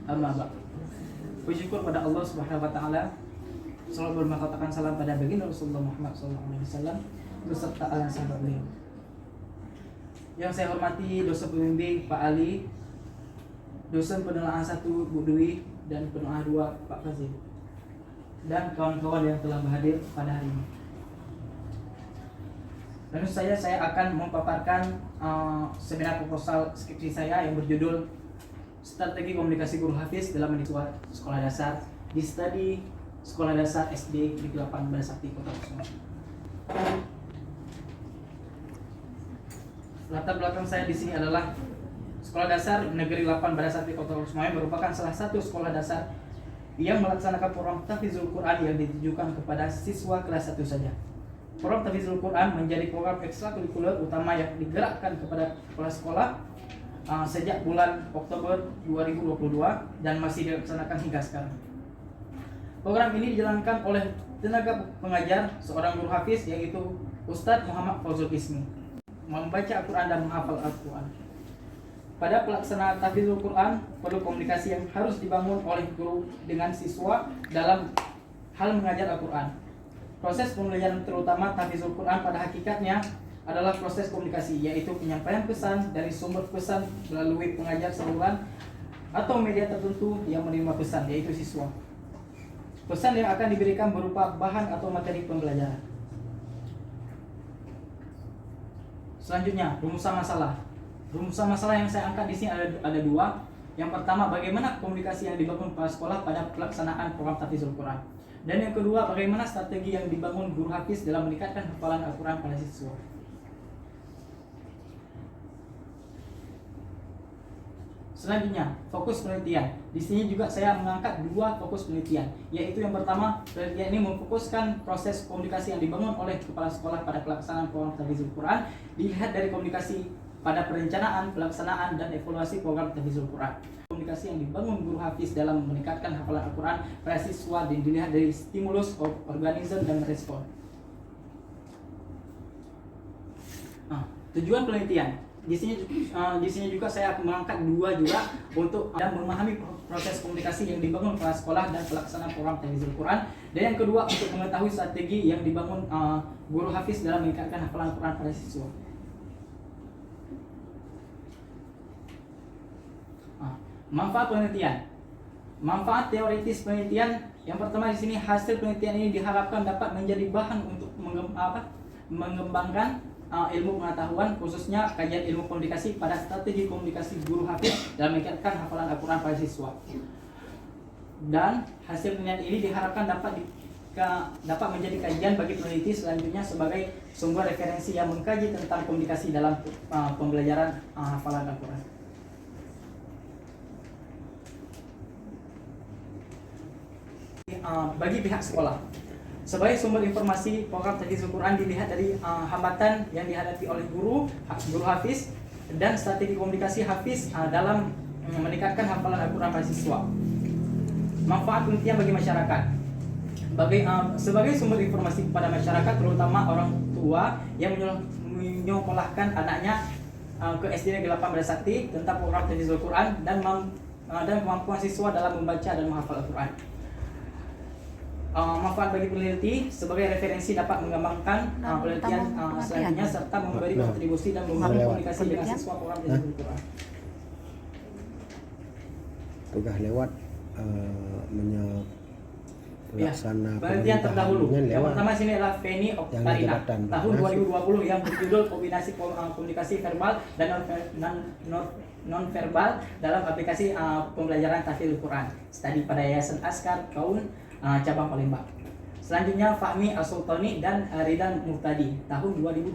Amma ba'd. Puji syukur pada Allah Subhanahu wa taala. Selalu bermakatakan salam pada baginda Rasulullah Muhammad SAW beserta ala sahabat beliau. Yang saya hormati dosen pembimbing Pak Ali, dosen penelaah 1 Bu Dwi, dan penelaah 2 Pak Fazil, dan kawan-kawan yang telah berhadir pada hari ini. Lalu saya akan memaparkan seminar proposal skripsi saya yang berjudul Strategi Komunikasi Guru Hafiz dalam Mendidik Sekolah Dasar di Studi Sekolah Dasar SD Negeri 8 Badasakti Kota Kusuma. Latar belakang saya di sini adalah Sekolah Dasar Negeri 8 Badasakti Kota Kusuma merupakan salah satu sekolah dasar yang melaksanakan program Tahfizul Quran yang ditujukan kepada siswa kelas 1 saja. Program Tahfizul Quran menjadi program ekstrakurikuler utama yang digerakkan kepada kepala sekolah sejak bulan Oktober 2022 dan masih dilaksanakan hingga sekarang. Program ini dijalankan oleh tenaga pengajar seorang guru hafiz yaitu Ustadz Muhammad Fauzul Ismi, membaca Al-Quran dan menghafal Al-Quran. Pada pelaksanaan Tahfizul Quran perlu komunikasi yang harus dibangun oleh guru dengan siswa dalam hal mengajar Al-Quran. Proses pembelajaran terutama Tahfizul Quran pada hakikatnya adalah proses komunikasi, yaitu penyampaian pesan dari sumber pesan melalui pengajar saluran atau media tertentu yang menerima pesan, yaitu siswa. Pesan yang akan diberikan berupa bahan atau materi pembelajaran. Selanjutnya, rumusan masalah. Rumusan masalah yang saya angkat di sini ada 2. Yang pertama, bagaimana komunikasi yang dibangun pada sekolah pada pelaksanaan program Tahfizul Quran. Dan yang kedua, bagaimana strategi yang dibangun guru hafiz dalam meningkatkan hafalan Al-Quran pada siswa. Selanjutnya, fokus penelitian. Di sini juga saya mengangkat 2 fokus penelitian, yaitu yang pertama, penelitian ini memfokuskan proses komunikasi yang dibangun oleh kepala sekolah pada pelaksanaan program Tahfizul Quran dilihat dari komunikasi pada perencanaan, pelaksanaan, dan evaluasi program Tahfizul Quran. Komunikasi yang dibangun guru hafiz dalam meningkatkan hafalan Al-Quran pada siswa dan dilihat dari stimulus, organisme, dan respon. Tujuan penelitian. Di sini juga saya mengangkat 2 juga untuk memahami proses komunikasi yang dibangun pada sekolah dan pelaksanaan program Tahfizul Quran. Dan yang kedua untuk mengetahui strategi yang dibangun guru hafiz dalam meningkatkan hafalan Al-Quran pada siswa. Manfaat penelitian. Manfaat teoritis penelitian yang pertama di sini, hasil penelitian ini diharapkan dapat menjadi bahan untuk mengembangkan ilmu pengetahuan khususnya kajian ilmu komunikasi pada strategi komunikasi guru hafiz dalam meningkatkan hafalan Al-Quran pada siswa. Dan hasil penelitian ini diharapkan dapat menjadi kajian bagi peneliti selanjutnya sebagai sumber referensi yang mengkaji tentang komunikasi dalam pembelajaran hafalan Al-Quran. Bagi pihak sekolah, sebagai sumber informasi program Tahfizul Quran dilihat dari hambatan yang dihadapi oleh guru hafiz dan strategi komunikasi hafiz dalam meningkatkan hafalan Al-Quran pada siswa. Manfaat penelitian bagi masyarakat. Sebagai sumber informasi kepada masyarakat, terutama orang tua yang menyekolahkan anaknya ke SD Negeri 8 Badasakti tentang program Tahfizul Quran dan kemampuan siswa dalam membaca dan menghafal Al-Quran. Manfaat bagi peneliti sebagai referensi dapat mengembangkan penelitian selanjutnya serta memberi kontribusi dan memahami komunikasi dengan siswa program Tahfizul Quran. Tugas lewat pelaksana penelitian terdahulu. Yang pertama sini adalah Feni Oktarina tahun 2020 yang berjudul kombinasi komunikasi verbal dan non verbal dalam aplikasi pembelajaran Tahfizul Quran. Studi pada Yayasan Askar Kaun cabang Palembang. Selanjutnya Fahmi As-Sultani dan Ridan Muhtadi tahun 2020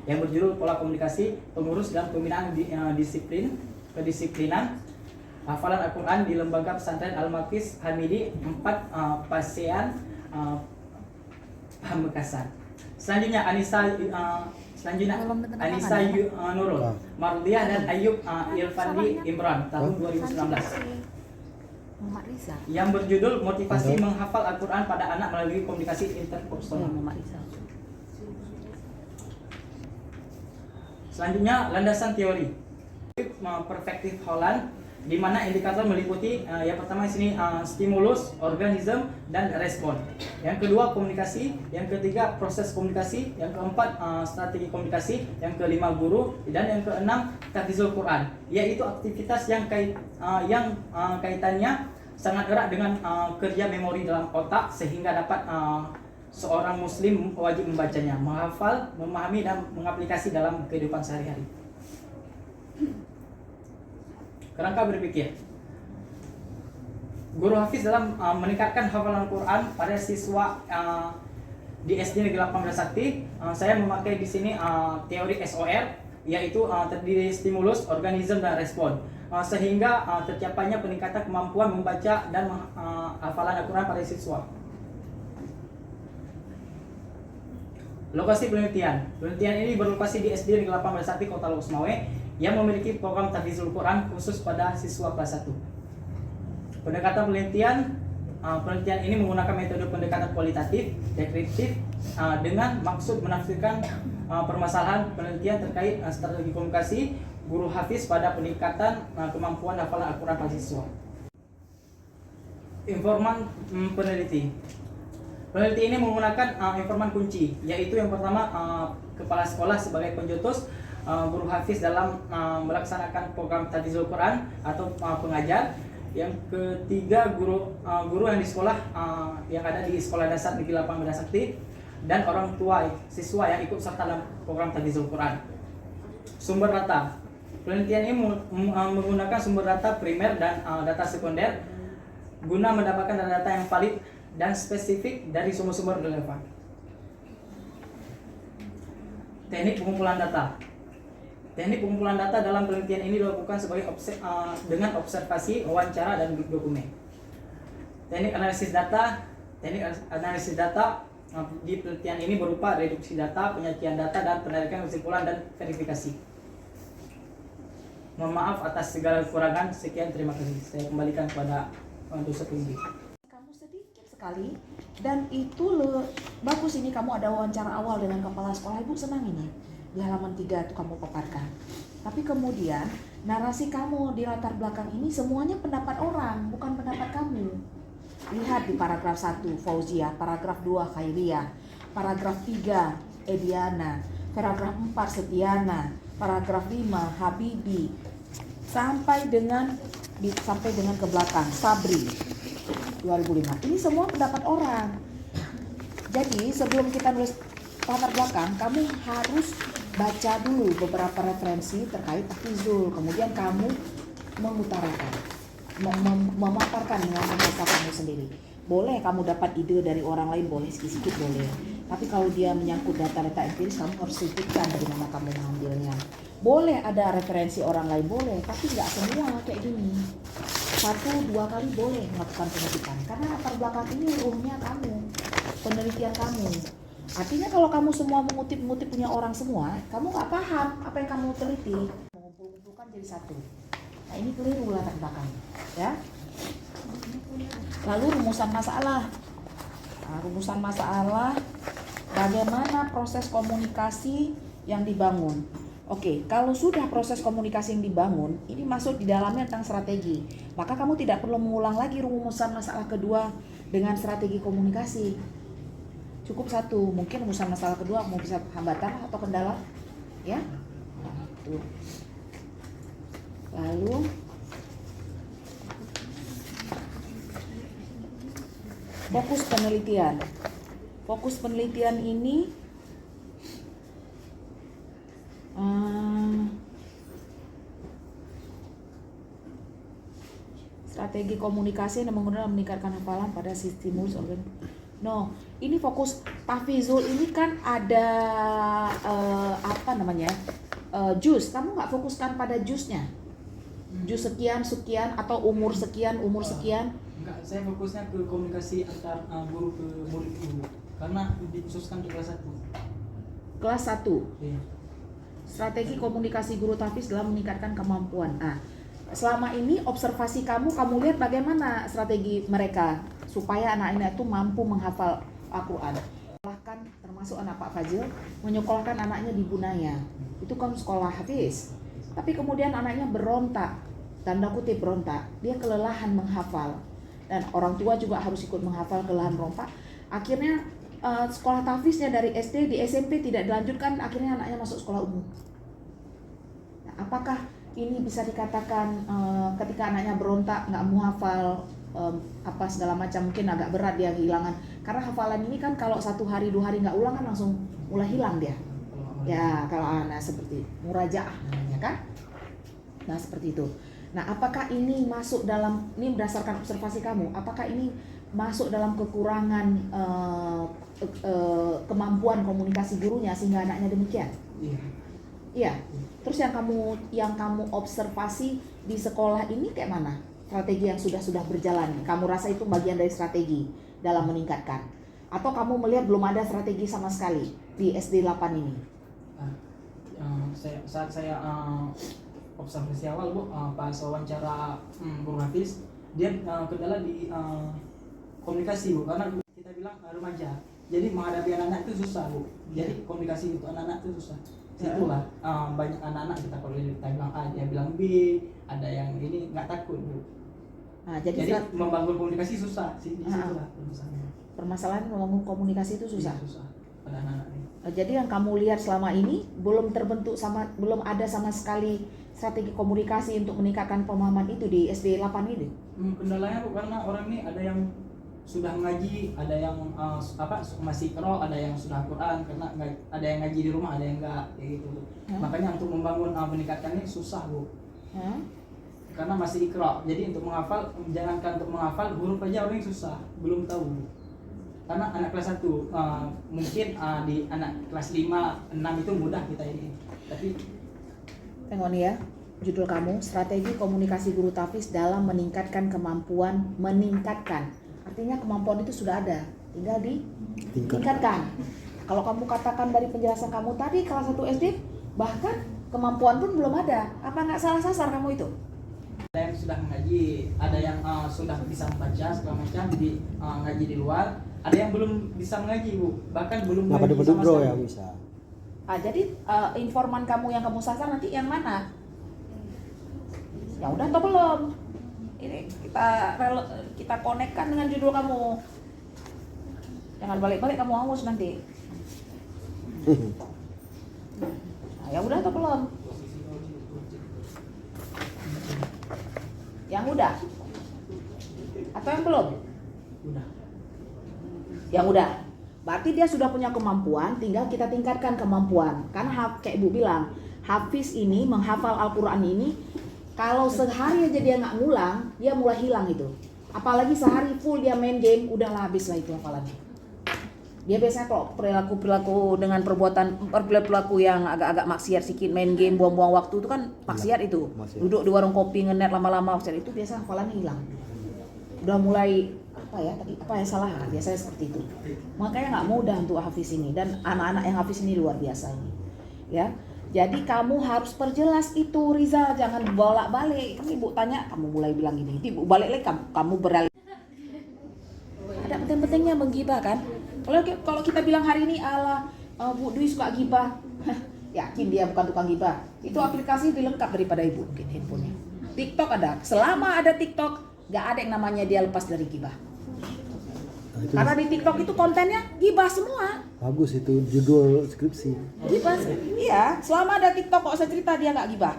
yang berjudul Pola Komunikasi Pengurus dan Pembinaan Kedisiplinan Hafalan Al-Quran di Lembaga Pesantren Al-Maqis Hamidi 4 Pasean Pamekasan. Selanjutnya Anissa Nurul Mardiah dan Ayub Irfandi Imran tahun 2019 yang berjudul Motivasi Menghafal Al-Quran pada Anak Melalui Komunikasi Interpersonal. Selanjutnya landasan teori. Perspektif Holland di mana indikator meliputi yang pertama di sini stimulus, organisme, dan respon. Yang kedua komunikasi, yang ketiga proses komunikasi, yang keempat strategi komunikasi, yang kelima guru, dan yang keenam tahfizul Quran, yaitu aktivitas yang kaitannya sangat erat dengan kerja memori dalam otak sehingga dapat seorang muslim wajib membacanya, menghafal, memahami, dan mengaplikasi dalam kehidupan sehari-hari. Kerangka berpikir. Guru hafiz dalam meningkatkan hafalan Quran pada siswa di SD Negeri 18 Sakti, saya memakai di sini teori SOR, yaitu terdiri stimulus, organisme, dan respon, sehingga tercapainya peningkatan kemampuan membaca dan hafalan Al-Quran pada siswa. Lokasi penelitian. Penelitian ini berlokasi di SD Negeri 18 Sakti Kota Lubuk Semawe yang memiliki program tahfizul Quran khusus pada siswa kelas 1. Pendekatan penelitian ini menggunakan metode pendekatan kualitatif, deskriptif, dengan maksud menafsirkan permasalahan penelitian terkait strategi komunikasi guru hafiz pada peningkatan kemampuan hafalan Al-Quran pada siswa. Informan peneliti. Peneliti ini menggunakan informan kunci, yaitu yang pertama kepala sekolah sebagai pencetus, guru hafiz dalam melaksanakan program tahfizul Quran atau pengajar. Yang ketiga guru yang di sekolah yang ada di sekolah dasar Negeri 18 Sakti, dan orang tua siswa yang ikut serta dalam program tahfizul Quran. Sumber data. Penelitian ini menggunakan sumber data primer dan data sekunder guna mendapatkan data yang valid dan spesifik dari sumber-sumber relevan. Teknik pengumpulan data. Teknik pengumpulan data dalam penelitian ini dilakukan sebagai dengan observasi, wawancara, dan dokumen. Teknik analisis data. Teknik analisis data di penelitian ini berupa reduksi data, penyajian data, dan penarikan kesimpulan dan verifikasi. Mohon maaf atas segala kekurangan. Sekian, terima kasih. Saya kembalikan kepada dosen pembimbing. Kamu sedikit sekali, dan itu bagus. Ini kamu ada wawancara awal dengan kepala sekolah, ibu senang ini. Di halaman 3 itu kamu paparkan. Tapi kemudian narasi kamu di latar belakang ini semuanya pendapat orang, bukan pendapat kamu. Lihat di paragraf 1 Fauzia, paragraf 2 Khairiyah, paragraf 3 Ediana, paragraf 4 Setiana, paragraf 5 Habibi, sampai dengan ke belakang Sabri 2005. Ini semua pendapat orang. Jadi sebelum kita nulis latar belakang, kamu harus baca dulu beberapa referensi terkait tahfizul, kemudian kamu mengutarakan, memaparkan dengan bahasa kamu sendiri. Boleh kamu dapat ide dari orang lain, boleh sedikit boleh. Tapi kalau dia menyangkut data-data empiris, kamu harus sebutkan dari mana kamu mengambilnya. Boleh ada referensi orang lain, boleh, tapi nggak semua kayak gini. 1-2 kali boleh melakukan penelitian, karena latar belakang ini ruhnya kamu, penelitian kamu. Artinya kalau kamu semua mengutip punya orang semua, kamu nggak paham apa yang kamu teliti. Mengumpulkan jadi satu. Nah ini keliru latar belakang, ya. Lalu rumusan masalah. Nah, rumusan masalah, bagaimana proses komunikasi yang dibangun. Oke, kalau sudah proses komunikasi yang dibangun, ini masuk di dalamnya tentang strategi. Maka kamu tidak perlu mengulang lagi rumusan masalah kedua dengan strategi komunikasi. Cukup satu, mungkin rumusan masalah kedua mau bisa hambatan atau kendala, ya. Tuh. Lalu fokus penelitian. Fokus penelitian ini strategi komunikasi yang menggunakan meningkatkan hafalan pada stimulus organ. No, ini fokus tahfizul ini kan ada juz. Kamu nggak fokuskan pada juznya, juz sekian atau umur sekian. Enggak, saya fokusnya ke komunikasi antar guru ke murid dulu, karena dikhususkan di kelas 1. Kelas 1. Iya. Strategi komunikasi guru tahfiz dalam meningkatkan kemampuan. Selama ini observasi kamu lihat bagaimana strategi mereka supaya anak-anak itu mampu menghafal Al-Quran. Bahkan termasuk anak Pak Fazil menyekolahkan anaknya di Bunaya. Itu kan sekolah hafiz. Tapi kemudian anaknya berontak. tanda kutip berontak, dia kelelahan menghafal, dan orang tua juga harus ikut menghafal, kelelahan berontak. Akhirnya sekolah tahfiznya dari SD di SMP tidak dilanjutkan, akhirnya anaknya masuk sekolah umum. Nah, apakah ini bisa dikatakan ketika anaknya berontak nggak mau hafal apa segala macam, mungkin agak berat dia kehilangan, karena hafalan ini kan kalau 1 hari 2 hari nggak ulang kan langsung mulai hilang dia. Ya kalau anak seperti murajaah namanya kan. Nah seperti itu. Nah apakah ini masuk dalam, ini berdasarkan observasi kamu, apakah ini masuk dalam kekurangan kemampuan komunikasi gurunya sehingga anaknya demikian? Iya. Iya. Terus yang kamu observasi di sekolah ini kayak mana? Strategi yang sudah berjalan, kamu rasa itu bagian dari strategi dalam meningkatkan? Atau kamu melihat belum ada strategi sama sekali di SD 8 ini? Saat saya observasi awal Bu, pas wawancara Guru Hafiz, dia kendala di komunikasi Bu, karena kita bilang remaja, jadi menghadapi anak-anak itu susah Bu, jadi komunikasi untuk anak-anak itu susah. Itulah banyak anak-anak kita kalau kita bilang A, dia bilang B, ada yang ini nggak takut Bu. Nah, jadi membangun komunikasi susah sih, di situlah permasalahan membangun komunikasi itu susah. Susah pada anak-anak ini. Jadi yang kamu lihat selama ini belum ada sama sekali strategi komunikasi untuk meningkatkan pemahaman itu di SD 8 ini. Kendalanya Bu, karena orang ini ada yang sudah ngaji, ada yang masih Iqra, ada yang sudah Quran, karena ada yang ngaji di rumah, ada yang enggak, kayak gitu. Makanya untuk membangun meningkatkannya susah Bu. Karena masih Iqra. Jadi untuk menghafal, jangankan untuk menghafal, huruf aja orang yang susah, belum tahu Bu. Karena anak kelas 1 mungkin di anak kelas 5, 6 itu mudah kita ini. Tapi tengok nih ya, judul kamu strategi komunikasi guru tahfiz dalam meningkatkan kemampuan meningkatkan. Artinya kemampuan itu sudah ada, tinggal ditingkatkan. Kalau kamu katakan dari penjelasan kamu tadi kelas 1 SD bahkan kemampuan pun belum ada. Apa nggak salah sasar kamu itu? Ada yang sudah ngaji, ada yang sudah bisa membaca segala macam di ngaji di luar. Ada yang belum bisa ngaji Bu, bahkan belum ngaji sama sekali. Ya bisa. Jadi informan kamu yang kamu sasar nanti yang mana? Ya udah atau belum? Ini kita konekkan dengan judul kamu. Jangan balik-balik kamu hangus nanti. Nah, ya udah atau belum? Yang udah? Atau yang belum? Udah. Yang udah. Berarti dia sudah punya kemampuan, tinggal kita tingkatkan kemampuan. Karena kayak Ibu bilang, Hafiz ini menghafal Al-Quran ini, kalau sehari aja dia nggak ngulang, dia mulai hilang itu. Apalagi sehari full dia main game, udahlah habis lah itu hafalannya. Dia biasanya kalau perilaku dengan perilaku yang agak-agak maksiat sedikit, main game, buang-buang waktu itu kan maksiat itu. Duduk di warung kopi ngenet lama-lama maksiat itu biasa hafalannya hilang. Udah mulai apa ya salah, biasanya seperti itu. Makanya nggak mudah untuk Hafiz ini, dan anak-anak yang Hafiz ini luar biasa ini. Ya. Jadi kamu harus perjelas itu Rizal, jangan bolak-balik. Kan Ibu tanya, kamu mulai bilang gini, Ibu balik lagi kamu beralih. Ada penting-pentingnya menggibah kan? Kalau kita bilang hari ini ala Bu Dwi suka gibah, yakin dia bukan tukang gibah. Itu aplikasi lebih lengkap daripada Ibu mungkin handphonenya. TikTok ada, selama ada TikTok, nggak ada yang namanya dia lepas dari gibah. Karena di TikTok itu kontennya gibah semua. Bagus itu judul skripsi. Gibah, iya. Selama ada TikTok kok saya cerita dia nggak gibah.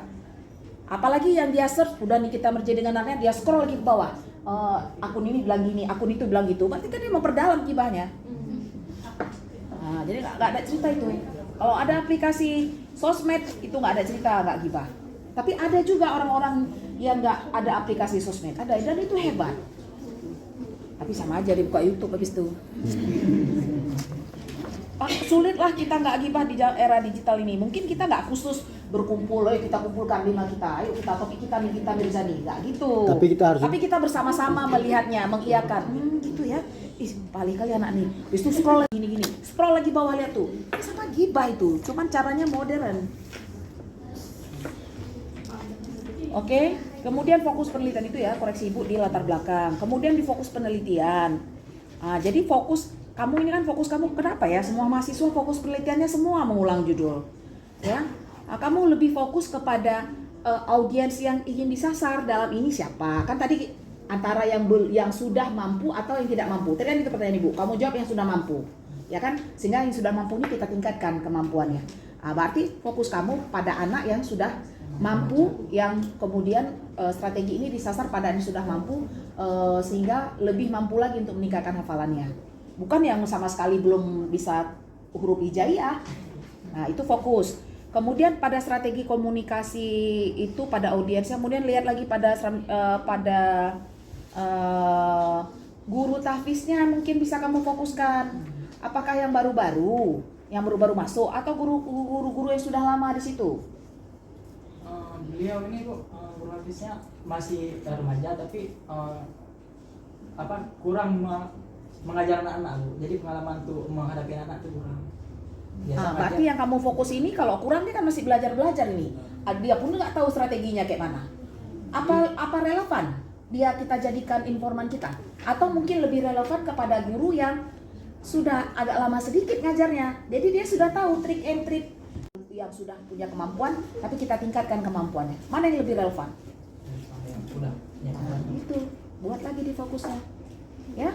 Apalagi yang dia search, udah nih kita merja dengan anaknya, dia scroll lagi ke bawah. Akun ini bilang gini, akun itu bilang gitu. Berarti kan dia memperdalam gibahnya. Nah, jadi nggak ada cerita itu. Kalau ada aplikasi sosmed itu nggak ada cerita, nggak gibah. Tapi ada juga orang-orang yang nggak ada aplikasi sosmed, ada, dan itu hebat. Tapi sama aja dibuka YouTube habis itu. Sulitlah kita nggak gibah di era digital ini. Mungkin kita nggak khusus berkumpul, kita kumpulkan 5 kita, ayo kita topik kita nih, kita Mirzani, nggak gitu. Tapi kita bersama-sama melihatnya, mengiyakan. Gitu ya. Paling kali anak nih. Habis itu scroll lagi gini-gini. Scroll lagi bawah, lihat tuh. Sama gibah itu, cuman caranya modern. Oke, kemudian fokus penelitian itu ya, koreksi Ibu di latar belakang. Kemudian di fokus penelitian. Jadi fokus kamu ini kan fokus kamu kenapa ya? Semua mahasiswa fokus penelitiannya semua mengulang judul, ya. Kamu lebih fokus kepada audiens yang ingin disasar dalam ini siapa? Kan tadi antara yang sudah mampu atau yang tidak mampu. Tadi itu pertanyaan Ibu. Kamu jawab yang sudah mampu. Ya kan? Sehingga yang sudah mampu ini kita tingkatkan kemampuannya. Berarti fokus kamu pada anak yang sudah mampu, yang kemudian strategi ini disasar pada yang sudah mampu, sehingga lebih mampu lagi untuk meningkatkan hafalannya. Bukan yang sama sekali belum bisa huruf hijaiyah. Nah, itu fokus. Kemudian pada strategi komunikasi itu pada audiensnya, kemudian lihat lagi pada guru tahfiznya mungkin bisa kamu fokuskan. Apakah yang baru-baru masuk atau guru-guru yang sudah lama di situ? Beliau ini Bu, guru hadisnya masih remaja tapi kurang mengajar anak-anak Bu. Jadi pengalaman tuh menghadapi anak tuh kurang. Berarti yang kamu fokus ini kalau kurang dia kan masih belajar ini. Dia pun nggak tahu strateginya kayak mana. Apa relevan dia kita jadikan informan kita? Atau mungkin lebih relevan kepada guru yang sudah agak lama sedikit ngajarnya. Jadi dia sudah tahu trik and trick yang sudah punya kemampuan, tapi kita tingkatkan kemampuannya. Mana yang lebih relevan? Itu buat lagi di fokusnya, ya.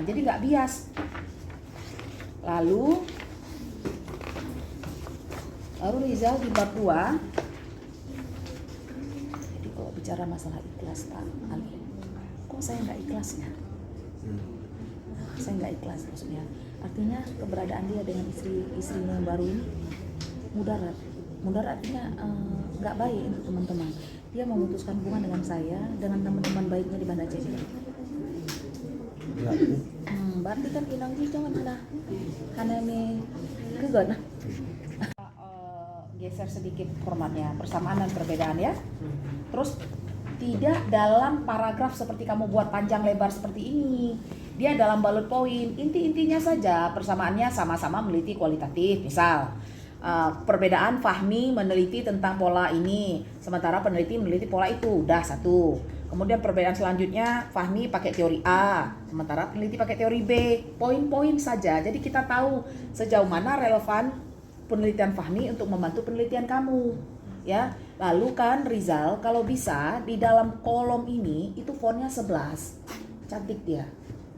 Jadi nggak bias. Lalu Rizal di bab 2. Jadi kalau bicara masalah ikhlas Pak Ali, kok saya nggak ikhlas ya? Saya nggak ikhlas maksudnya. Artinya keberadaan dia dengan istrinya yang baru ini mudarat artinya nggak baik untuk teman-teman. Dia memutuskan hubungan dengan saya, dengan teman-teman baiknya di Banda Aceh. Berarti kan inang jangan karena ini kegon. Geser sedikit formatnya, persamaan dan perbedaan ya. Terus tidak dalam paragraf seperti kamu buat panjang lebar seperti ini. Dia dalam bullet point, inti-intinya saja. Persamaannya sama-sama meneliti kualitatif, misal perbedaan Fahmi meneliti tentang pola ini, sementara peneliti meneliti pola itu, udah satu. Kemudian perbedaan selanjutnya Fahmi pakai teori A, sementara peneliti pakai teori B. Poin-poin saja. Jadi kita tahu sejauh mana relevan penelitian Fahmi untuk membantu penelitian kamu, ya. Lalu kan Rizal kalau bisa di dalam kolom ini itu fontnya 11, cantik dia,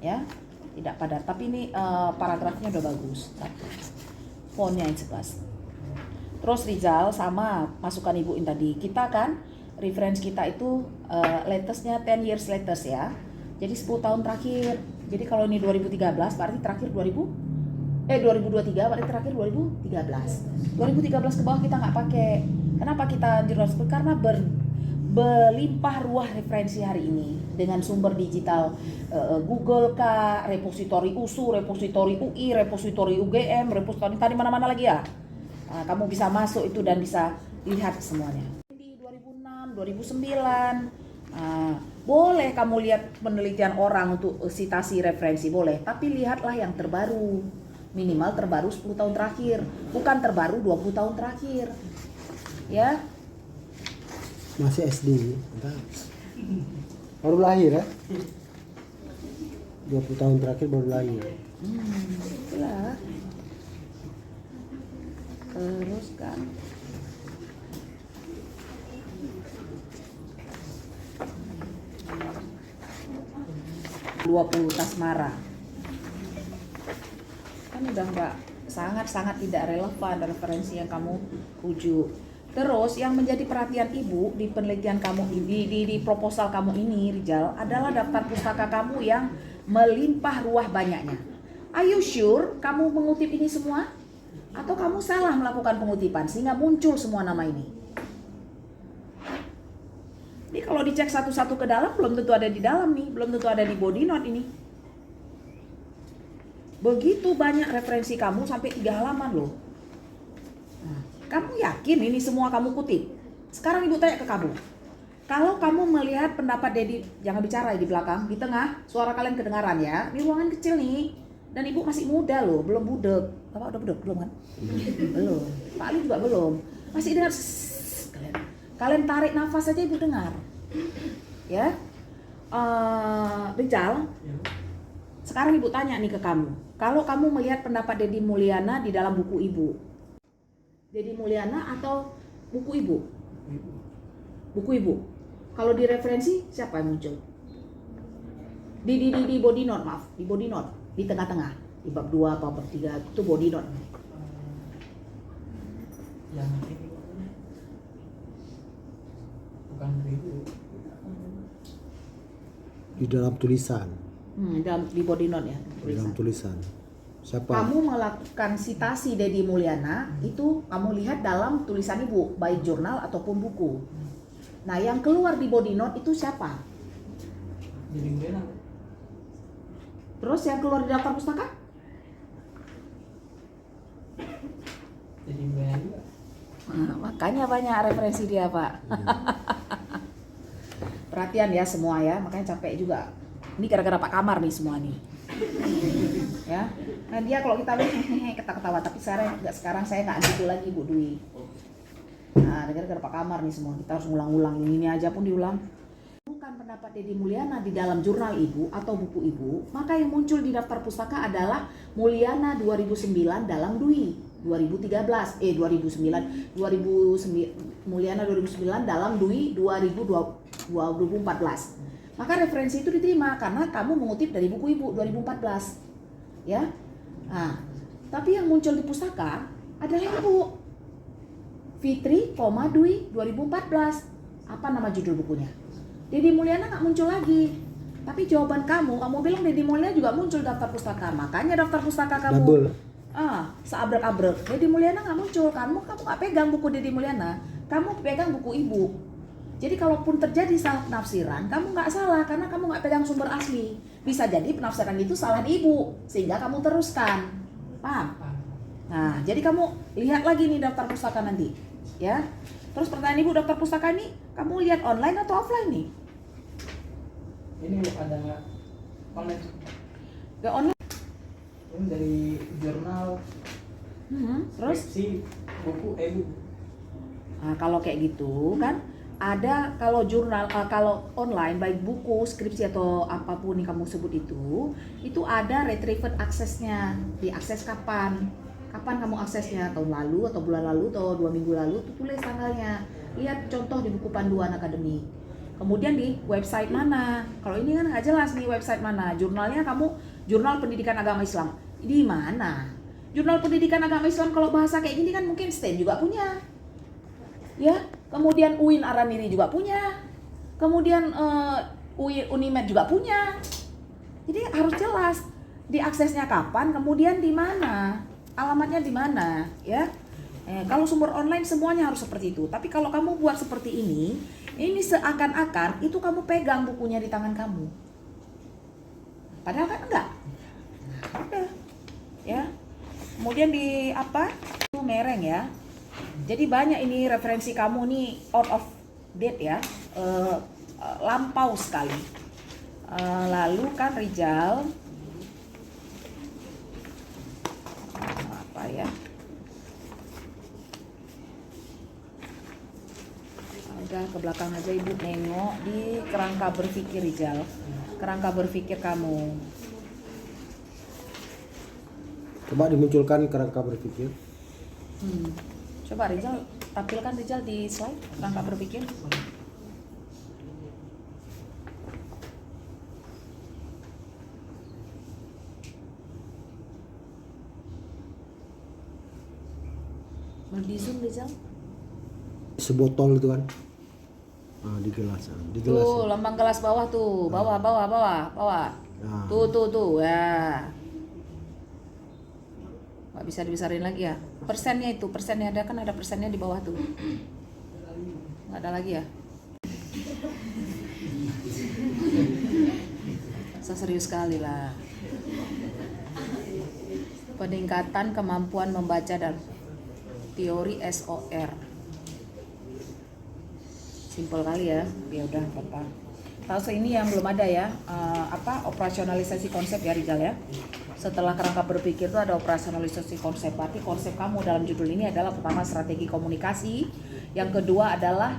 ya, tidak padat. Tapi ini paragrafnya udah bagus, fontnya yang 11. Terus Rizal sama masukan Ibu In tadi, kita kan reference kita itu latestnya 10 years latest ya. Jadi 10 tahun terakhir. Jadi kalau ini 2013 berarti terakhir 2023 berarti terakhir 2013. 2013 ke bawah kita nggak pakai. Kenapa kita jurnalistik? Karena berlimpah ruah referensi hari ini dengan sumber digital Google kah, repositori USU, repositori UI, repositori UGM, repositori tadi mana-mana lagi ya. Kamu bisa masuk itu dan bisa lihat semuanya. Di 2006, 2009, boleh kamu lihat penelitian orang untuk sitasi referensi, boleh. Tapi lihatlah yang terbaru, minimal terbaru 10 tahun terakhir, bukan terbaru 20 tahun terakhir. Ya. Masih SD. Baru lahir ya? 20 tahun terakhir baru lahir. Itulah. Terus kan 20 Tasmara kan udah nggak, sangat tidak relevan referensi yang kamu rujuk. Terus yang menjadi perhatian Ibu di penelitian kamu di proposal kamu ini Rizal adalah daftar pustaka kamu yang melimpah ruah banyaknya. Are you sure kamu mengutip ini semua? Atau kamu salah melakukan pengutipan sehingga muncul semua nama ini? Ini kalau dicek satu-satu ke dalam belum tentu ada di dalam nih, belum tentu ada di body note ini. Begitu banyak referensi kamu sampai 3 halaman loh. Nah, kamu yakin ini semua kamu kutip? Sekarang Ibu tanya ke kamu. Kalau kamu melihat pendapat Dedi, jangan bicara di belakang, di tengah, suara kalian kedengaran ya. Ini ruangan kecil nih. Dan Ibu masih muda loh, belum budek. Bapak udah budek belum kan? Belum. Pak Ali juga belum. Masih dengar kalian tarik nafas saja Ibu dengar. Ya. Rizal. Sekarang Ibu tanya nih ke kamu. Kalau kamu melihat pendapat Dedi Mulyana di dalam buku Ibu. Dedi Mulyana atau buku Ibu? buku ibu. Kalau di referensi siapa yang muncul? Di body note, maaf, di body note, di tengah-tengah, di bab 2 atau bab 3 itu body note. Yang ini bukan review. Di dalam tulisan. Di body note ya. Di dalam tulisan. Siapa? Kamu melakukan citasi Dedi Mulyana itu kamu lihat dalam tulisan ibu, baik jurnal ataupun buku. Nah, yang keluar di body note itu siapa? Jadi Mulyana. Terus yang keluar di daftar pustaka? Jadi Mulyana juga. Nah, makanya banyak referensi dia, Pak. Perhatian ya semua ya, makanya capek juga. Ini gara-gara Pak Kamar nih semua nih. Ya. Nah, dia kalau kita lihat ketawa-ketawa, tapi sekarang saya nggak gitu lagi Bu Dwi. Nah, gara-gara Pak Kamar nih semua, kita harus ngulang-ulang ini aja pun diulang. Bukan pendapat Dedi Mulyana di dalam jurnal ibu atau buku ibu, maka yang muncul di daftar pustaka adalah Mulyana 2009 dalam Dwi 2013, Mulyana 2009 dalam Dwi 2014. Maka referensi itu diterima karena kamu mengutip dari buku ibu 2014. Ya. Nah, tapi yang muncul di pustaka adalah ibu Fitri, Dwi 2014. Apa nama judul bukunya? Dedi Mulyana nggak muncul lagi. Tapi jawaban kamu bilang Dedi Mulyana juga muncul daftar pustaka. Makanya daftar pustaka kamu Double. seabrek-abrek. Dedi Mulyana nggak muncul. Kamu nggak pegang buku Dedi Mulyana. Kamu pegang buku ibu. Jadi kalaupun terjadi salah penafsiran, kamu nggak salah karena kamu nggak pegang sumber asli. Bisa jadi penafsiran itu salah di ibu, sehingga kamu teruskan. Paham? Nah, jadi kamu lihat lagi nih daftar pustaka nanti, ya. Terus pertanyaan ibu, daftar pustaka ini kamu lihat online atau offline nih? Ini ada online. Gak online. Ini dari jurnal. Terus? Si buku ibu. Nah, kalau kayak gitu kan ada, kalau jurnal, kalau online baik buku, skripsi atau apapun yang kamu sebut itu ada retrieved aksesnya. Diakses kapan? Kapan kamu aksesnya? Tahun lalu atau bulan lalu atau 2 minggu lalu? Itu tulis tanggalnya. Lihat contoh di buku panduan akademik. Kemudian di website mana? Kalau ini kan nggak jelas nih website mana. Jurnalnya kamu Jurnal Pendidikan Agama Islam. Di mana? Jurnal Pendidikan Agama Islam kalau bahasa kayak gini kan mungkin STEM juga punya. Ya, kemudian UIN Araniri juga punya, kemudian Unimed juga punya. Jadi harus jelas diaksesnya kapan, kemudian di mana, alamatnya di mana, ya. Kalau sumber online semuanya harus seperti itu. Tapi kalau kamu buat seperti ini seakan-akan itu kamu pegang bukunya di tangan kamu. Padahal kan enggak. Udah, ya. Kemudian di apa? Itu mereng ya. Jadi banyak ini referensi kamu nih out of date ya, lampau sekali. Lalu kan Rijal, apa ya? Udah ke belakang aja ibu, nengok di kerangka berpikir Rijal, kerangka berpikir kamu. Coba dimunculkan kerangka berpikir. Coba Rizal, tampilkan Rizal di slide kerangka berpikir. Mau di zoom Rizal? Sebotol itu kan. Di gelas. Di gelas. Tuh, lambang gelas bawah tuh, bawah. Nah. Tuh, ya. Nggak bisa dibesarin lagi ya. Persennya ada kan, ada persennya di bawah tuh. Nggak ada lagi ya. Serius sekali lah. Peningkatan kemampuan membaca dan teori SOR. Simpel kali ya. Ya udah apa. Fase ini yang belum ada ya. Operasionalisasi konsep ya Rizal ya. Setelah kerangka berpikir itu ada operasionalisasi konsep. Berarti konsep kamu dalam judul ini adalah pertama strategi komunikasi, yang kedua adalah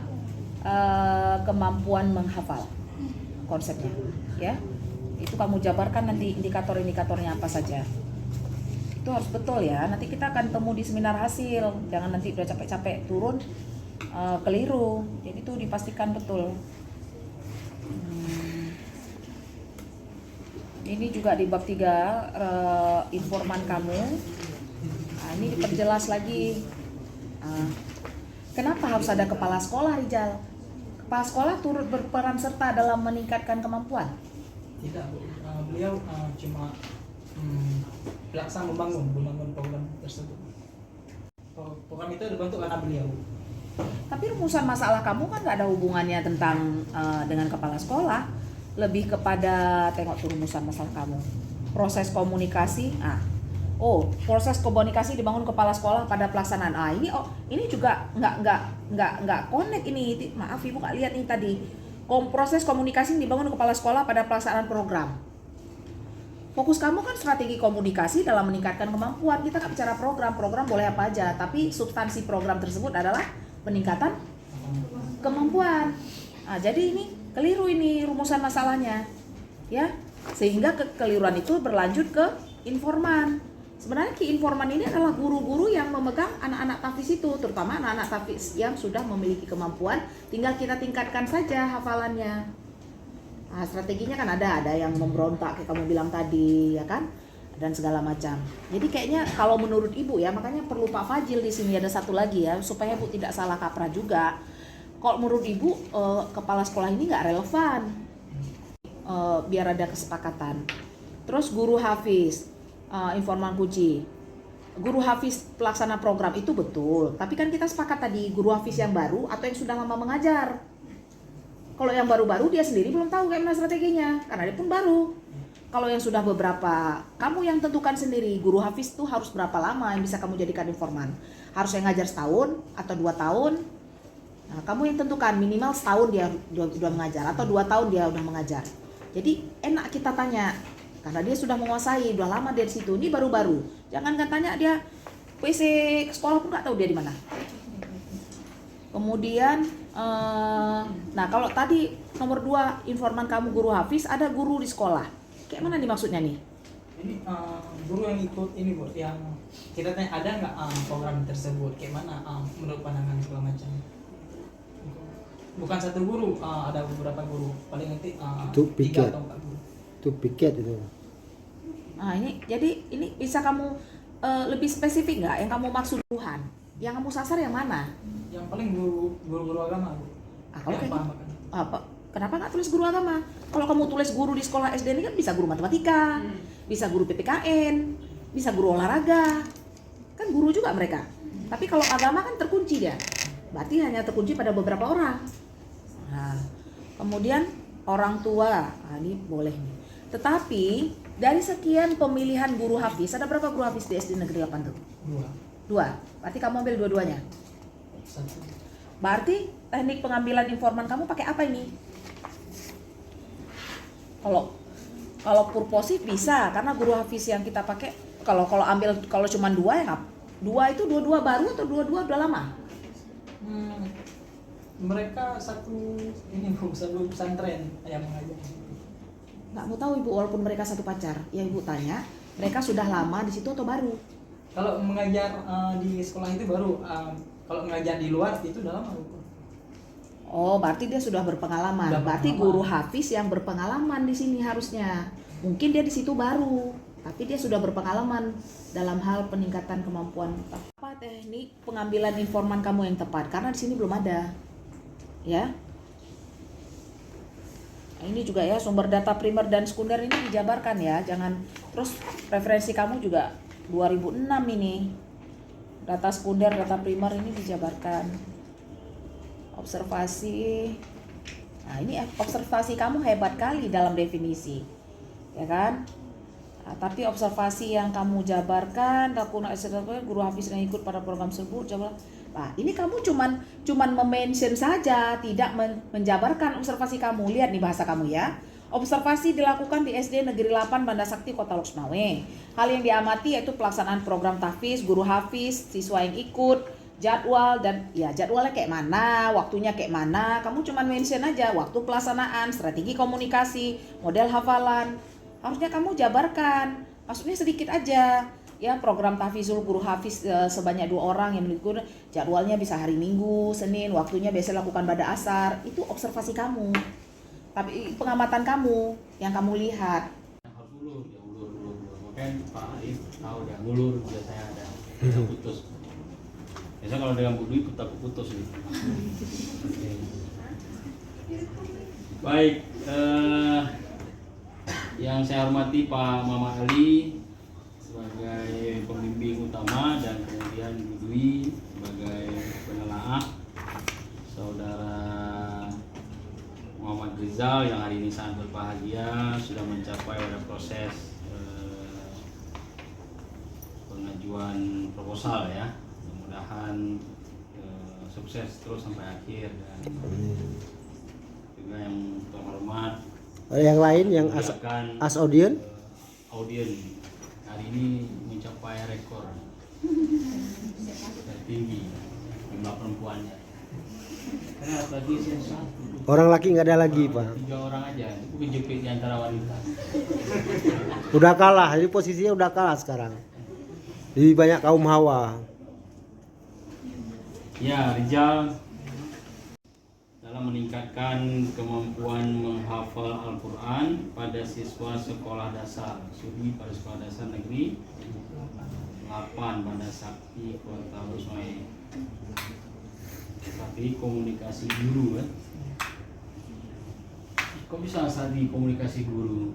kemampuan menghafal konsepnya, ya. Itu kamu jabarkan nanti indikator-indikatornya apa saja. Itu harus betul ya. Nanti kita akan temu di seminar hasil. Jangan nanti udah capek-capek turun keliru. Jadi tuh dipastikan betul. Ini juga di bab 3 informan kamu. Nah, ini diperjelas lagi. Kenapa harus ada kepala sekolah, Rijal? Kepala sekolah turut berperan serta dalam meningkatkan kemampuan. Tidak, Bu. Beliau cuma pelaksana membangun program tersebut. Program itu dibentuk karena beliau. Tapi rumusan masalah kamu kan nggak ada hubungannya tentang dengan kepala sekolah. Lebih kepada tengok tuh rumusan masalah kamu. Proses komunikasi. Proses komunikasi dibangun kepala sekolah pada pelaksanaan. Ini juga nggak connect ini. Maaf Ibu nggak lihat nih tadi. Proses komunikasi dibangun kepala sekolah pada pelaksanaan program. Fokus kamu kan strategi komunikasi dalam meningkatkan kemampuan. Kita kan bicara program boleh apa aja, tapi substansi program tersebut adalah peningkatan kemampuan. Jadi ini keliru ini rumusan masalahnya, ya. Sehingga kekeliruan itu berlanjut ke informan. Sebenarnya ki informan ini adalah guru-guru yang memegang anak-anak tahfiz itu, terutama anak-anak tahfiz yang sudah memiliki kemampuan, tinggal kita tingkatkan saja hafalannya. Strateginya kan ada yang memberontak kayak kamu bilang tadi, ya kan, dan segala macam. Jadi kayaknya kalau menurut Ibu ya, makanya perlu Pak Fajil di sini ada satu lagi ya, supaya Ibu tidak salah kaprah juga. Kalau menurut Ibu kepala sekolah ini nggak relevan, biar ada kesepakatan. Terus guru hafiz, informan kunci, guru hafiz pelaksana program itu betul. Tapi kan kita sepakat tadi guru hafiz yang baru atau yang sudah lama mengajar. Kalau yang baru-baru dia sendiri belum tahu kayak mana strateginya, karena dia pun baru. Kalau yang sudah beberapa, kamu yang tentukan sendiri guru hafiz itu harus berapa lama yang bisa kamu jadikan informan. Harus yang ngajar setahun atau 2 tahun. Nah, kamu yang tentukan minimal setahun dia sudah mengajar atau 2 tahun dia udah mengajar. Jadi enak kita tanya karena dia sudah menguasai, udah lama dia di situ. Ini baru-baru. Jangan kan tanya dia PC ke sekolah pun nggak tahu dia di mana. Kemudian, nah kalau tadi nomor 2 informan kamu guru hafiz, ada guru di sekolah. Kayak mana nih maksudnya nih? Ini guru yang ikut ini Bu, yang kita tanya ada nggak program tersebut, kayak mana menurut pandangan segala macam. Bukan satu guru, ada beberapa guru, paling nanti Itu 3 piket. atau 4 guru. Itu piket itu. Nah ini bisa kamu lebih spesifik nggak yang kamu maksud Tuhan? Yang kamu sasar yang mana? Yang paling guru agama Bu. Kalau Yang kayak paham gitu, akan. kenapa nggak tulis guru agama? Kalau kamu tulis guru di sekolah SD ini kan bisa guru matematika, bisa guru PPKN, bisa guru olahraga, kan guru juga mereka. Tapi kalau agama kan terkunci dia, berarti hanya terkunci pada beberapa orang. Nah, kemudian orang tua, ini boleh nih. Tetapi dari sekian pemilihan guru hafiz, ada berapa guru hafiz di SD Negeri 8 tuh? 2. Berarti kamu ambil dua-duanya. 1. Berarti teknik pengambilan informan kamu pakai apa ini? Kalau purposif bisa, karena guru hafiz yang kita pakai kalau cuma 2 ya 2 itu 2 baru atau 2 udah lama? Mereka satu pesantren yang mengajar. Nggak mau tahu Ibu, walaupun mereka satu pacar. Ya Ibu tanya, mereka sudah lama di situ atau baru? Kalau mengajar di sekolah itu baru, kalau mengajar di luar itu udah lama Bu. Oh, berarti dia sudah berpengalaman. Sudah Berarti berpengalaman. guru hafiz yang berpengalaman di sini harusnya. Mungkin dia di situ baru, tapi dia sudah berpengalaman dalam hal peningkatan kemampuan. Apa teknik pengambilan informan kamu yang tepat? Karena di sini belum ada. Ya. Nah, ini juga ya sumber data primer dan sekunder ini dijabarkan ya. Jangan terus referensi kamu juga 2006 ini. Data sekunder, data primer ini dijabarkan. Observasi. Nah, ini observasi kamu hebat kali dalam definisi. Ya kan? Nah, tapi observasi yang kamu jabarkan, guru hafiz yang ikut pada program tersebut, nah, ini kamu cuman mention saja, tidak menjabarkan observasi kamu. Lihat nih bahasa kamu ya. Observasi dilakukan di SD Negeri 8 Banda Sakti Kota Loksmawe. Hal yang diamati yaitu pelaksanaan program tahfiz, guru hafiz, siswa yang ikut, jadwal dan ya jadwalnya kayak mana, waktunya kayak mana. Kamu cuman mention aja waktu pelaksanaan, strategi komunikasi, model hafalan. Harusnya kamu jabarkan. Maksudnya sedikit aja. ya program tahfizul guru hafiz sebanyak 2 orang yang mengikuti jadwalnya bisa hari Minggu, Senin, waktunya biasa lakukan pada asar. Itu observasi kamu. Tapi pengamatan kamu yang kamu lihat. Harus ulur, ya ulur. Makanya Pak Arif tahu dia ngulur biasanya ada kita putus. Biasanya kalau dengan Bu Dwi aku putus nih. Oke. Baik, yang saya hormati Pak Mama Ali sebagai pembimbing utama dan kemudian Bu Dwi sebagai penelaah, saudara Muhammad Rizal yang hari ini sangat berbahagia sudah mencapai pada proses pengajuan proposal ya. Mudah-mudahan sukses terus sampai akhir, dan juga yang terhormat Yang lain yang as audience audien hari ini mencapai rekor tertinggi jumlah perempuannya. Karena lagi satu orang laki nggak ada lagi Pak. 3 orang aja itu kejepit di antara wanita. Udah kalah, jadi posisinya udah kalah sekarang. Lebih banyak kaum hawa. Ya, Rizal dalam meningkatkan kemampuan menghafal Al-Quran pada siswa sekolah dasar studi pada sekolah dasar negeri 8 Banda Sakti Kota Losmai. Tapi komunikasi guru kan? Kok bisa strategi komunikasi guru?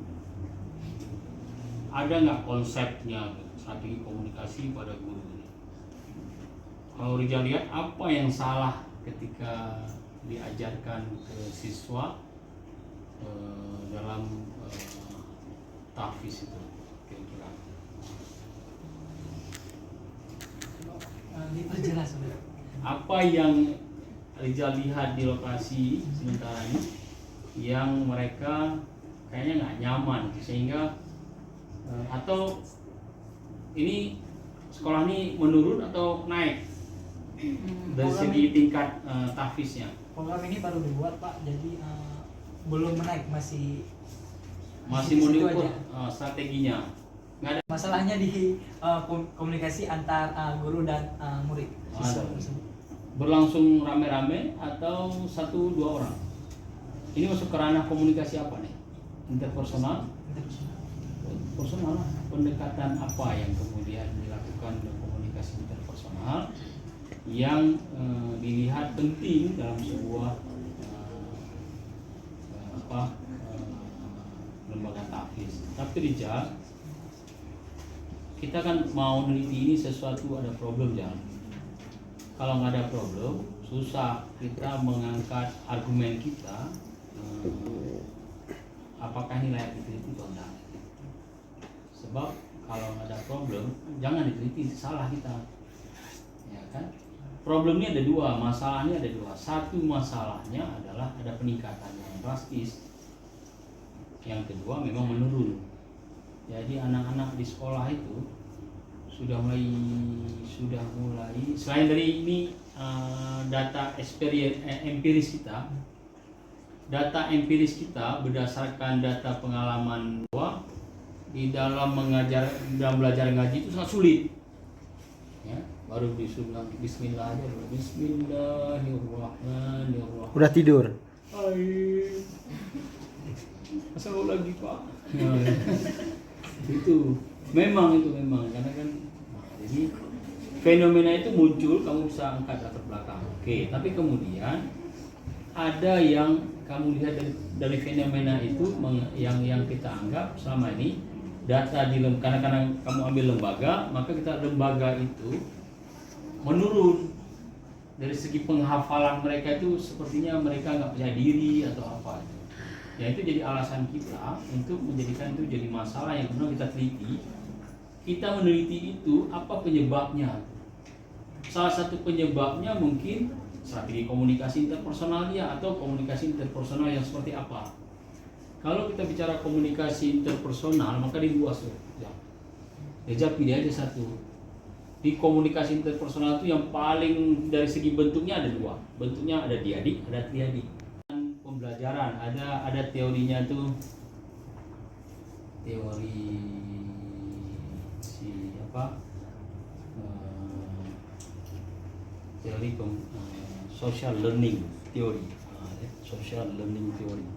Ada nggak konsepnya strategi komunikasi pada guru? Kalau Rizal lihat apa yang salah ketika diajarkan ke siswa dalam tahfiz itu kira-kira? Diperjelas. Apa yang Rizal lihat di lokasi sementara ini yang mereka kayaknya nggak nyaman sehingga atau ini sekolah ini menurun atau naik dari segi tingkat tahfiznya? Program ini baru dibuat Pak, jadi belum menaik, masih mau situ-situ diukur aja. strateginya. Nggak ada. Masalahnya di komunikasi antar guru dan murid. Ada. Siswa tersebut. Berlangsung rame-rame atau 1-2 orang? Ini masuk ke ranah komunikasi apa nih? Interpersonal? Personal, pendekatan apa yang kemudian dilakukan dalam komunikasi interpersonal yang dilihat penting dalam sebuah lembaga tahfiz. Tapi Rizal, kita kan mau neliti ini sesuatu ada problem jangan. Kalau nggak ada problem, susah kita mengangkat argumen kita. Apakah ini layak diteliti atau enggak? Sebab kalau nggak ada problem, jangan diteliti, salah kita, ya kan? Problemnya ada 2, masalahnya ada 2. Satu masalahnya adalah ada peningkatan yang drastis. Yang kedua memang menurun. Jadi anak-anak di sekolah itu sudah mulai selain dari ini data empiris kita. Data empiris kita berdasarkan data pengalaman bahwa di dalam belajar ngaji itu sangat sulit. Ya, baru disuruh bismillah aja, bismillahirrahmanirrahim. Udah tidur. Masa lagi Pak? itu memang karena kan jadi fenomena itu muncul, kamu bisa angkat latar belakang. Oke, tapi kemudian ada yang kamu lihat dari fenomena itu yang kita anggap selama ini data di karena kamu ambil lembaga, maka kita lembaga itu menurun dari segi penghafalan mereka. Itu sepertinya mereka nggak percaya diri atau apa. Ya itu jadi alasan kita untuk menjadikan itu jadi masalah yang kemudian kita teliti. Kita meneliti itu apa penyebabnya. Salah satu penyebabnya mungkin strategi komunikasi interpersonal dia, atau komunikasi interpersonal yang seperti apa. Kalau kita bicara komunikasi interpersonal, maka di 2 ya. Jadi pilih aja satu. Di komunikasi interpersonal itu yang paling dari segi bentuknya ada 2. Bentuknya ada diadik, ada triadik. Pembelajaran ada teorinya tuh, teori si apa teori social learning theory, social learning theory,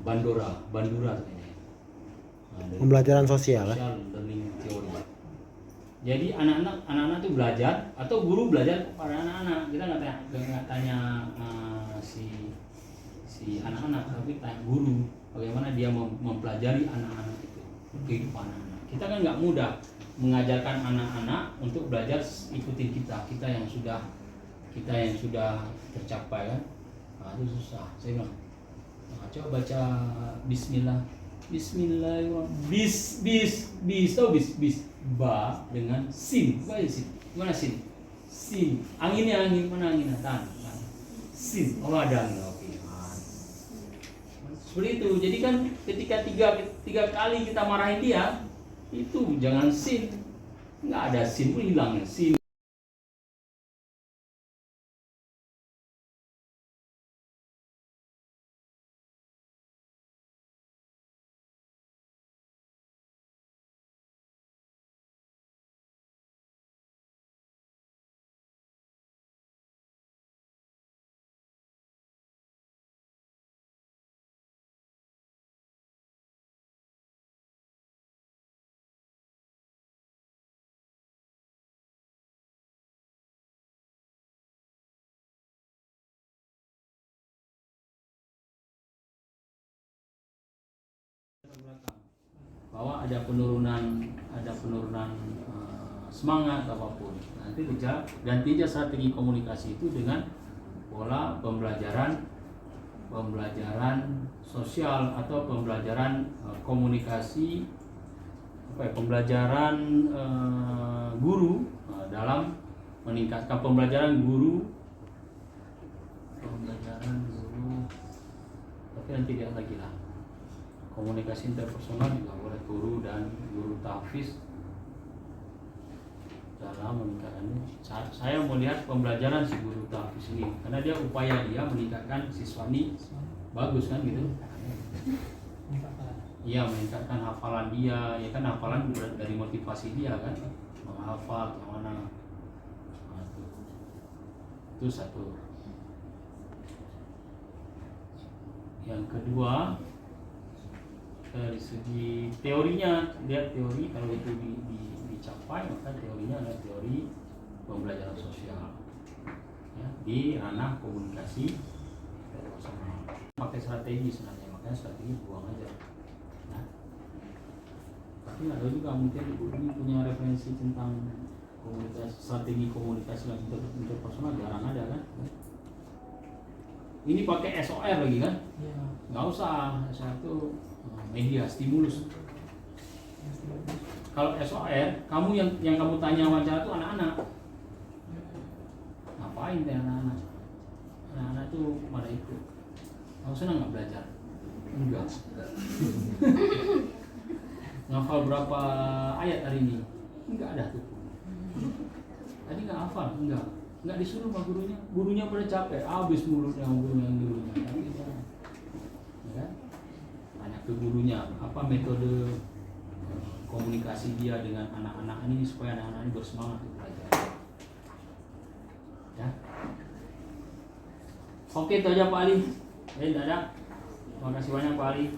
Bandura ini. Pembelajaran sosial. Social learning theory. Jadi anak-anak itu belajar atau guru belajar pada anak-anak. Kita nggak tanya si anak-anak, tapi tanya guru bagaimana dia mempelajari anak-anak itu, kehidupan anak-anak. Kita kan nggak mudah mengajarkan anak-anak untuk belajar ikutin kita yang sudah tercapai kan. Nah, itu susah. Saya bilang, coba baca Bismillah. Bismillahirrahmanirrahim. Tahu bis ba dengan sin. Baca sin. Mana sin? Sin. Anginnya angin, mana angin? Tan. Sin. Oh ada angin. Oke. Seperti itu. Jadi kan ketika tiga kali kita marahin dia, itu jangan sin. Nggak ada sin pun hilang ya. Sin. Bahwa ada penurunan semangat apapun. Nanti ganti aja strategi komunikasi itu dengan pola pembelajaran sosial atau pembelajaran komunikasi pembelajaran guru dalam meningkatkan pembelajaran guru tapi nanti lihat lagi lah. Komunikasi interpersonal juga boleh guru dan guru tahfiz dalam meningkatkan. Saya melihat pembelajaran si guru tahfiz ini karena dia upaya dia meningkatkan siswa ini bagus kan gitu. Iya, meningkatkan hafalan dia, ya kan hafalan dari motivasi dia kan menghafal yang mana. Nah, itu satu. Yang kedua, dari segi teorinya, lihat teori kalau itu dicapai maka teorinya adalah teori pembelajaran sosial ya, di ranah komunikasi interpersonal. Pakai strategi sebenarnya, makanya strategi buang aja ya. Tapi ada juga mungkin ini punya referensi tentang komunikasi, strategi komunikasi interpersonal jarang ada kan. Ini pakai SOR lagi kan? Ya. Nggak usah, SOR itu media stimulus. Kalau SOR, kamu yang kamu tanya wawancara itu anak-anak. Ngapain deh anak-anak? Anak-anak itu pada ikut. Kamu senang nggak belajar? Enggak. Ngafal berapa ayat hari ini? Enggak ada tuh. Tadi nggak hafal? Enggak. Nggak disuruh sama gurunya pada capek, habis mulutnya gurunya. Ya, tanya ke gurunya, apa metode komunikasi dia dengan anak-anak ini supaya anak-anak ini bersemangat untuk belajar. Ya. Oke, itu aja Pak Ali. Tidak ada. Terima kasih banyak Pak Ali.